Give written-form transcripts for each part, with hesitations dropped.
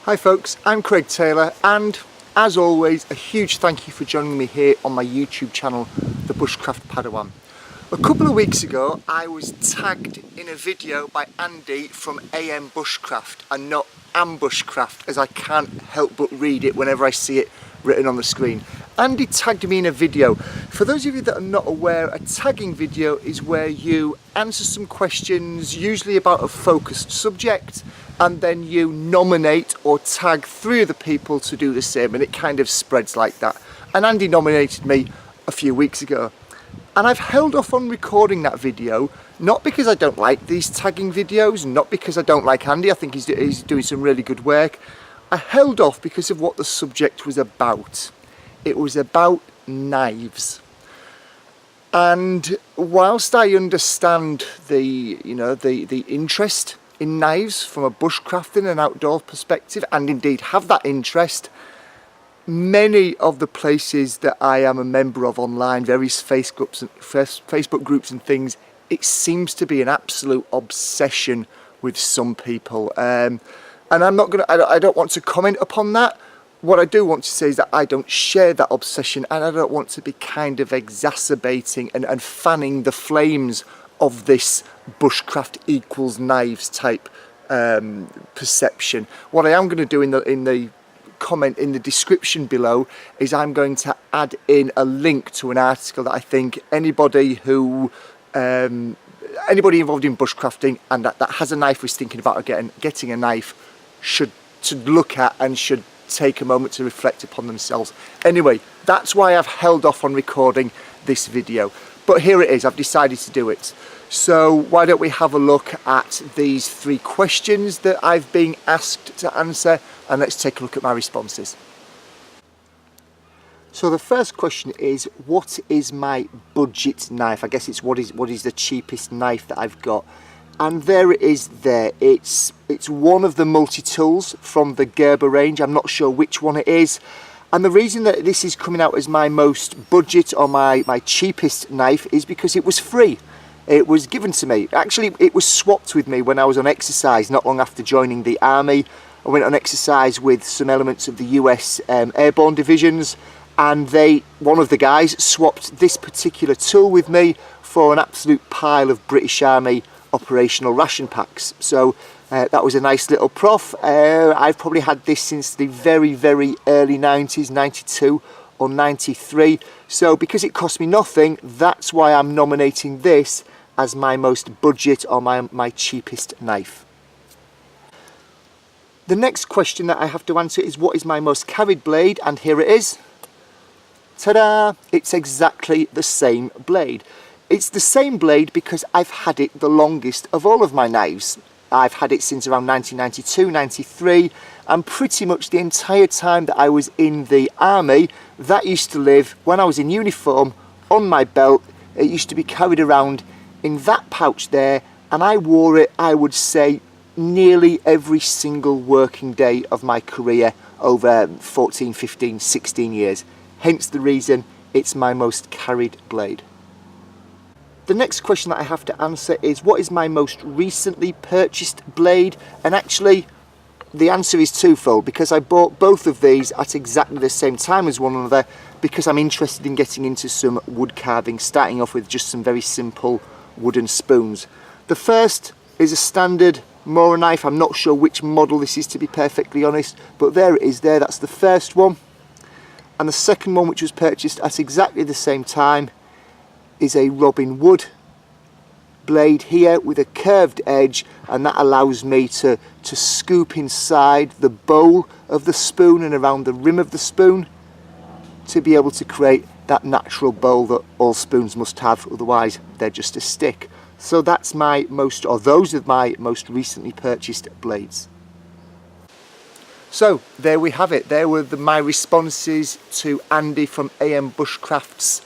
Hi folks, I'm Craig Taylor, and as always a huge thank you for joining me here on my YouTube channel, the Bushcraft Padawan. A couple of weeks ago I was tagged in a video by Andy from AMBushcraft and not AMBushcraft, as I can't help but read it whenever I see it written on the screen. Andy tagged me in a video. For those of you that are not aware, a tagging video is where you answer some questions, usually about a focused subject, and then you nominate or tag 3 other people to do the same, and it kind of spreads like that. And Andy nominated me a few weeks ago. And I've held off on recording that video, not because I don't like these tagging videos, not because I don't like Andy. I think he's doing some really good work. I held off because of what the subject was about. It was about knives. And whilst I understand the interest in knives from a bushcrafting and outdoor perspective, and indeed have that interest, many of the places that I am a member of online, various Facebook groups and things, it seems to be an absolute obsession with some people. And I don't want to comment upon that. What I do want to say is that I don't share that obsession, and I don't want to be kind of exacerbating and fanning the flames of this bushcraft equals knives type perception. What I am going to do in the comment in the description below is I'm going to add in a link to an article that I think anybody involved in bushcrafting and that has a knife, is thinking about getting a knife, should look at and should take a moment to reflect upon themselves. Anyway, that's why I've held off on recording this video, but here it is. I've decided to do it. So why don't we have a look at these 3 questions that I've been asked to answer, and let's take a look at my responses. So the first question is, what is my budget knife? I guess it's what is the cheapest knife that I've got. And there it is there. It's one of the multi-tools from the Gerber range. I'm not sure which one it is. And the reason that this is coming out as my most budget or my cheapest knife is because it was free. It was given to me. Actually, it was swapped with me when I was on exercise not long after joining the army. I went on exercise with some elements of the US airborne divisions, and one of the guys swapped this particular tool with me for an absolute pile of British Army operational ration packs. So that was a nice little prof. I've probably had this since the very, very early 90s, 92 or 93. So because it cost me nothing, that's why I'm nominating this as my most budget or my cheapest knife. The next question that I have to answer is, what is my most carried blade? And here it is. Ta-da! It's exactly the same blade. It's the same blade because I've had it the longest of all of my knives. I've had it since around 1992, 93, and pretty much the entire time that I was in the army, that used to live, when I was in uniform, on my belt. It used to be carried around in that pouch there, and I wore it, I would say, nearly every single working day of my career over 14, 15, 16 years. Hence the reason it's my most carried blade. The next question that I have to answer is, what is my most recently purchased blade? And actually the answer is twofold, because I bought both of these at exactly the same time as one another, because I'm interested in getting into some wood carving, starting off with just some very simple wooden spoons. The first is a standard Mora knife. I'm not sure which model this is, to be perfectly honest, but there it is there. That's the first one. And the second one, which was purchased at exactly the same time, is a Robin Wood blade here with a curved edge, and that allows me to scoop inside the bowl of the spoon and around the rim of the spoon to be able to create that natural bowl that all spoons must have, otherwise they're just a stick. So that's those are my most recently purchased blades. So there we have it. There were my responses to Andy from AMBushcraft's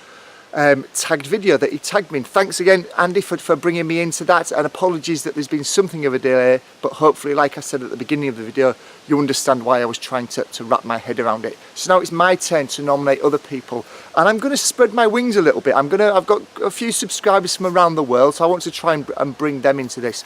tagged video that he tagged me in. Thanks again, Andy, for bringing me into that, and apologies that there's been something of a delay, but hopefully, like I said at the beginning of the video, you understand why I was trying to wrap my head around it. So now it's my turn to nominate other people, and I'm going to spread my wings a little bit. I've got a few subscribers from around the world, so I want to try and bring them into this.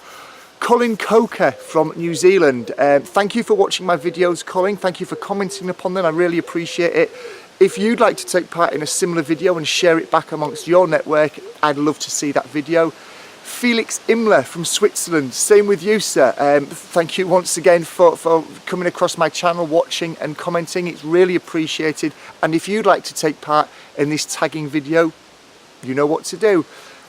Colin Coker from New Zealand. Thank you for watching my videos, Colin. Thank you for commenting upon them. I really appreciate it. If you'd like to take part in a similar video and share it back amongst your network, I'd love to see that video. Felix Imler from Switzerland, same with you, sir. Thank you once again for coming across my channel, watching and commenting. It's really appreciated. And if you'd like to take part in this tagging video, you know what to do.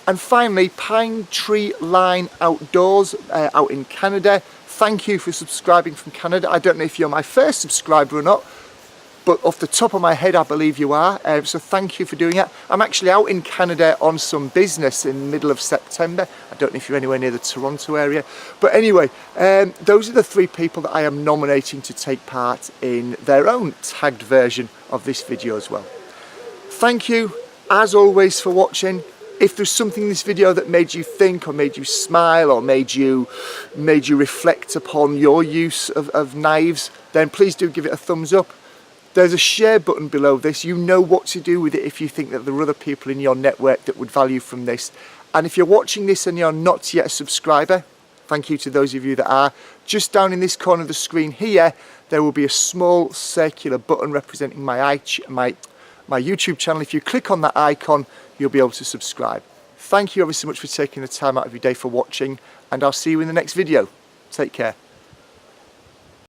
And finally, Pine Tree Line Outdoors out in Canada. Thank you for subscribing from Canada. I don't know if you're my first subscriber or not, but off the top of my head, I believe you are. So thank you for doing that. I'm actually out in Canada on some business in the middle of September. I don't know if you're anywhere near the Toronto area. But anyway, those are the 3 people that I am nominating to take part in their own tagged version of this video as well. Thank you, as always, for watching. If there's something in this video that made you think or made you smile or made you reflect upon your use of knives, then please do give it a thumbs up. There's a share button below this. You know what to do with it if you think that there are other people in your network that would value from this. And if you're watching this and you're not yet a subscriber, thank you to those of you that are. Just down in this corner of the screen here, there will be a small circular button representing my YouTube channel. If you click on that icon, you'll be able to subscribe. Thank you ever so much for taking the time out of your day for watching, and I'll see you in the next video. Take care.